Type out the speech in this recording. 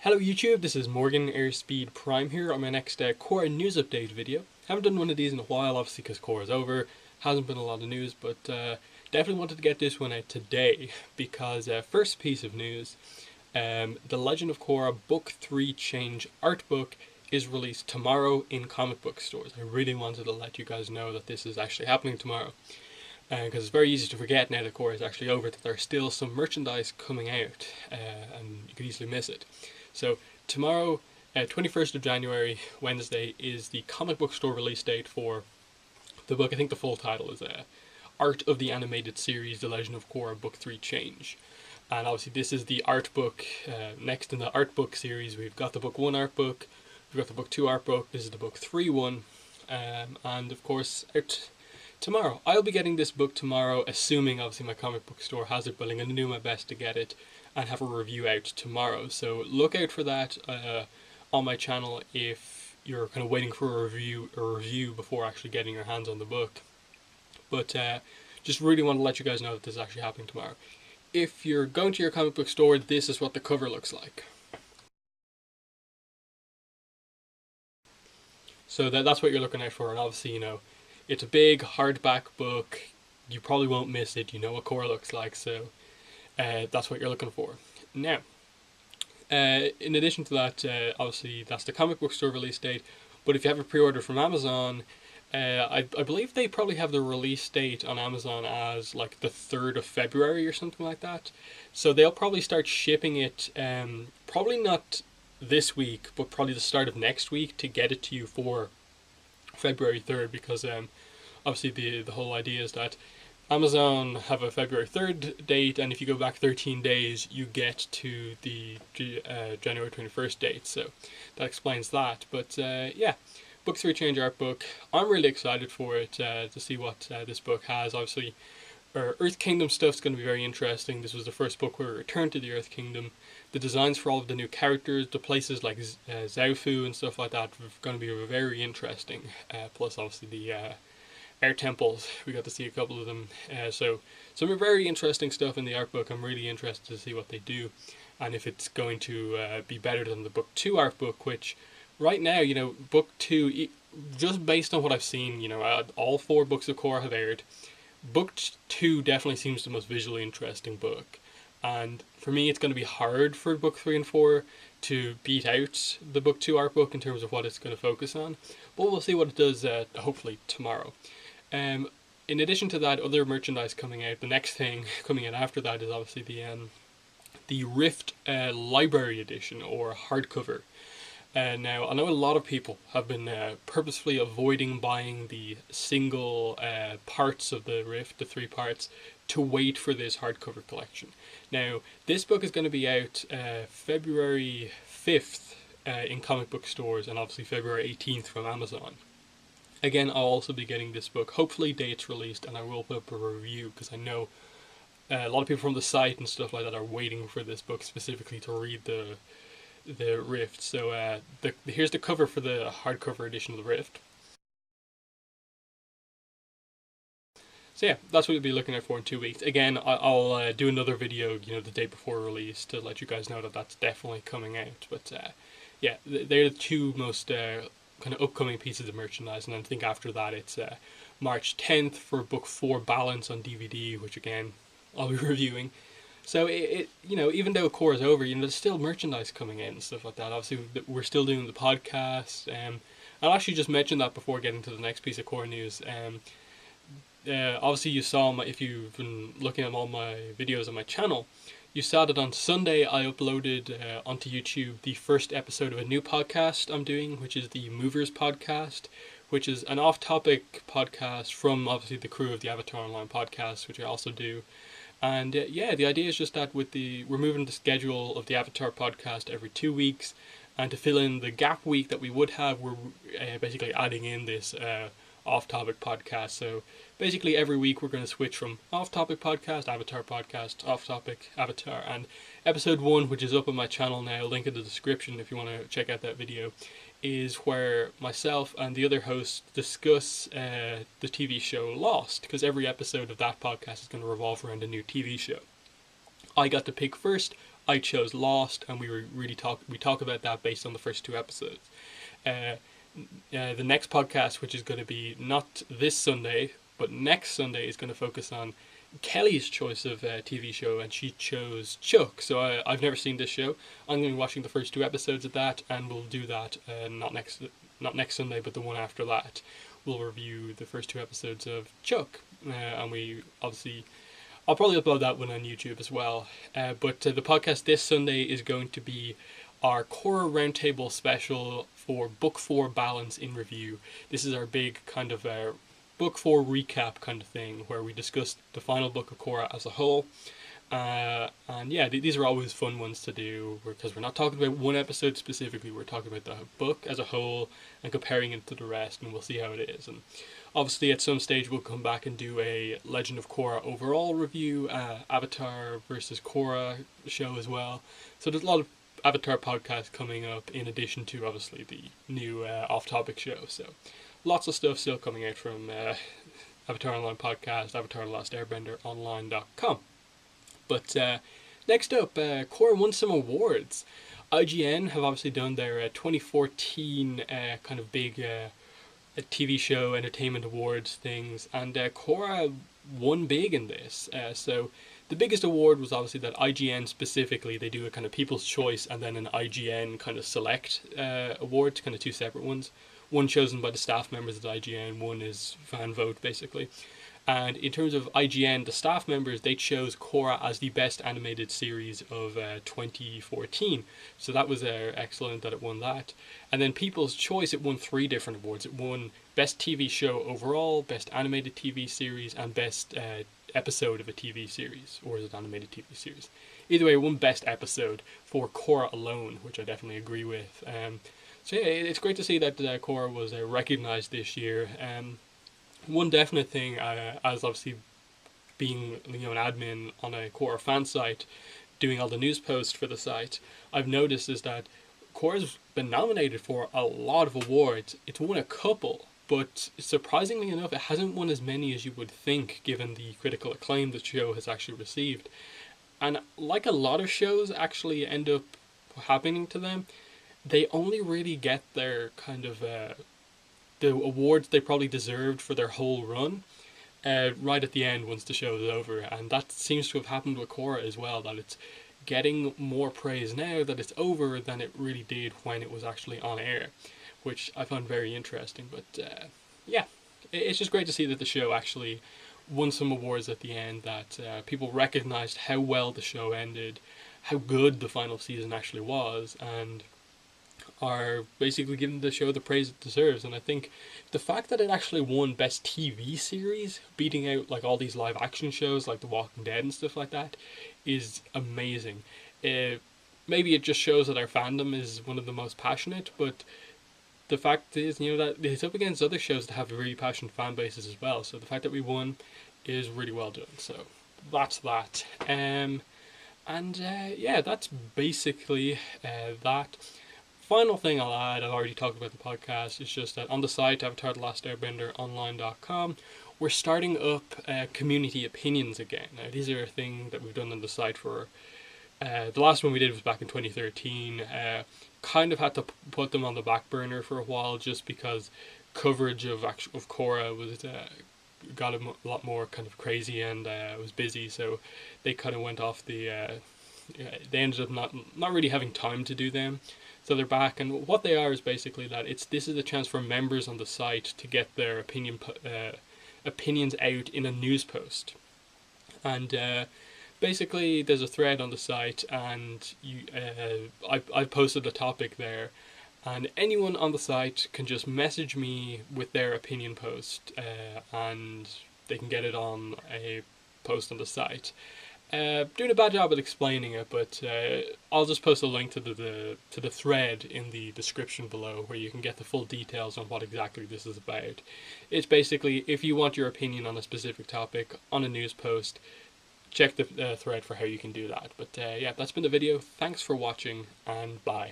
Hello YouTube, this is Morgan Airspeed Prime here on my next Korra news update video. Haven't done one of these in a while, obviously because Korra's over. Hasn't been a lot of news, but definitely wanted to get this one out today because first piece of news, The Legend of Korra Book 3 Change art book is released tomorrow in comic book stores. I really wanted to let you guys know that this is actually happening tomorrow. Because it's very easy to forget now that Korra is actually over that there's still some merchandise coming out and you could easily miss it. So tomorrow, 21st of January, Wednesday, is the comic book store release date for the book. I think the full title is Art of the Animated Series, The Legend of Korra Book 3 Change. And obviously this is the art book. Next in the art book series, we've got the book 1 art book, we've got the book 2 art book, this is the book 3 one, and of course out tomorrow. I'll be getting this book tomorrow, assuming obviously my comic book store has it, but I'm going to do my best to get it and have a review out tomorrow. So look out for that on my channel if you're kind of waiting for a review before actually getting your hands on the book. But just really want to let you guys know that this is actually happening tomorrow. If you're going to your comic book store, this is what the cover looks like. So that's what you're looking out for, and obviously, you know, it's a big hardback book. You probably won't miss it. You know what Korra looks like, so that's what you're looking for. Now, in addition to that, obviously that's the comic book store release date. But if you have a pre-order from Amazon, I believe they probably have the release date on Amazon as like the 3rd of February or something like that. So they'll probably start shipping it, probably not this week, but probably the start of next week to get it to you for February 3rd, because obviously the whole idea is that Amazon have a February 3rd date, and if you go back 13 days, you get to the January 21st date, so that explains that. But yeah, Book 3 Change art book. I'm really excited for it, to see what this book has. Obviously, Earth Kingdom stuff's going to be very interesting. This was the first book where we returned to the Earth Kingdom. The designs for all of the new characters, the places like Zaofu and stuff like that, are going to be very interesting. Plus, obviously, the air temples, we got to see a couple of them. So some very interesting stuff in the art book. I'm really interested to see what they do, and if it's going to be better than the Book 2 art book, which right now, you know, Book 2, just based on what I've seen, you know, all 4 books of Korra have aired. Book 2 definitely seems the most visually interesting book. And for me, it's going to be hard for Book 3 and 4 to beat out the Book 2 art book in terms of what it's going to focus on. But we'll see what it does, hopefully, tomorrow. In addition to that, other merchandise coming out. The next thing coming out after that is obviously the Rift Library Edition, or hardcover. Now, I know a lot of people have been purposefully avoiding buying the single parts of the Rift, the 3 parts, to wait for this hardcover collection. Now, this book is going to be out February 5th in comic book stores, and obviously February 18th from Amazon. Again, I'll also be getting this book, hopefully dates released, and I will put up a review, because I know a lot of people from the site and stuff like that are waiting for this book specifically to read the Rift. So here's the cover for the hardcover edition of the Rift. So yeah, that's what you'll be looking out for in 2 weeks. Again, I'll do another video, you know, the day before release to let you guys know that that's definitely coming out. But yeah, they're the 2 most kind of upcoming pieces of merchandise, and I think after that it's March 10th for Book 4 Balance on DVD, which again I'll be reviewing. So it you know, even though Korra's over, you know, there's still merchandise coming in and stuff like that. Obviously, we're still doing the podcast. I'll actually just mention that before getting to the next piece of Korra news. Obviously, you saw if you've been looking at all my videos on my channel, you saw that on Sunday I uploaded onto YouTube the first episode of a new podcast I'm doing, which is the Movers podcast, which is an off-topic podcast from obviously the crew of the Avatar Online podcast, which I also do. And yeah, the idea is just that we're moving the schedule of the Avatar podcast every 2 weeks, and to fill in the gap week that we would have, we're basically adding in this off-topic podcast. So basically every week we're going to switch from off-topic podcast, off-topic, Avatar. And episode 1, which is up on my channel now, link in the description if you want to check out that video, is where myself and the other hosts discuss the TV show Lost, because every episode of that podcast is going to revolve around a new TV show. I got to pick first. I chose Lost, and we talk about that based on the first 2 episodes. The next podcast, which is going to be not this Sunday but next Sunday, is going to focus on Kelly's choice of TV show, and she chose Chuck. So I've never seen this show. I'm going to be watching the first 2 episodes of that, and we'll do that not next Sunday, but the one after that. We'll review the first 2 episodes of Chuck, and I'll probably upload that one on YouTube as well. But the podcast this Sunday is going to be our Korra Roundtable special for Book 4 Balance in Review. This is our big kind of Book 4 recap kind of thing, where we discuss the final book of Korra as a whole. And yeah, these are always fun ones to do, because we're not talking about one episode specifically, we're talking about the book as a whole and comparing it to the rest, and we'll see how it is. And obviously at some stage we'll come back and do a Legend of Korra overall review, Avatar versus Korra show as well. So there's a lot of Avatar podcasts coming up, in addition to obviously the new off-topic show. So lots of stuff still coming out from Avatar Online Podcast, Avatar The Last Airbender Online.com. But next up, Korra won some awards. IGN have obviously done their 2014 kind of big TV show entertainment awards things, and Korra won big in this. So the biggest award was obviously that IGN specifically, they do a kind of People's Choice and then an IGN kind of select award, kind of 2 separate ones. One chosen by the staff members of the IGN, one is fan vote basically. And in terms of IGN, the staff members, they chose Korra as the best animated series of 2014. So that was excellent that it won that. And then People's Choice, it won 3 different awards. It won Best TV Show Overall, Best Animated TV Series, and Best Episode of a TV Series. Or is it Animated TV Series? Either way, it won Best Episode for Korra alone, which I definitely agree with. So yeah, it's great to see that Korra was recognised this year. One definite thing, as obviously being an admin on a Korra fan site, doing all the news posts for the site, I've noticed is that Korra's been nominated for a lot of awards. It's won a couple, but surprisingly enough, it hasn't won as many as you would think, given the critical acclaim the show has actually received. And like a lot of shows actually end up happening to them, they only really get their kind of the awards they probably deserved for their whole run right at the end once the show is over. And that seems to have happened with Korra as well, that it's getting more praise now that it's over than it really did when it was actually on air, which I found very interesting. But yeah, it's just great to see that the show actually won some awards at the end, that people recognized how well the show ended, how good the final season actually was, and are basically giving the show the praise it deserves. And I think the fact that it actually won Best TV Series, beating out like all these live action shows like The Walking Dead and stuff like that, is amazing. Maybe it just shows that our fandom is one of the most passionate, but the fact is, that it's up against other shows that have really passionate fan bases as well. So the fact that we won is really well done. So that's that. Yeah, that's basically that. Final thing I'll add, I've already talked about the podcast, is just that on the site, Avatar The Last Airbender Online.com, we're starting up community opinions again. Now, these are a thing that we've done on the site for, the last one we did was back in 2013. Kind of had to put them on the back burner for a while, just because coverage of Korra was got a lot more kind of crazy and was busy, so they kind of went off the, they ended up not really having time to do them. So they're back, and what they are is basically that this is a chance for members on the site to get their opinions out in a news post. And basically there's a thread on the site, and I posted a topic there, and anyone on the site can just message me with their opinion post, and they can get it on a post on the site. Doing a bad job at explaining it, but I'll just post a link to the thread in the description below, where you can get the full details on what exactly this is about. It's basically, if you want your opinion on a specific topic on a news post, check the thread for how you can do that. But yeah, that's been the video. Thanks for watching, and bye.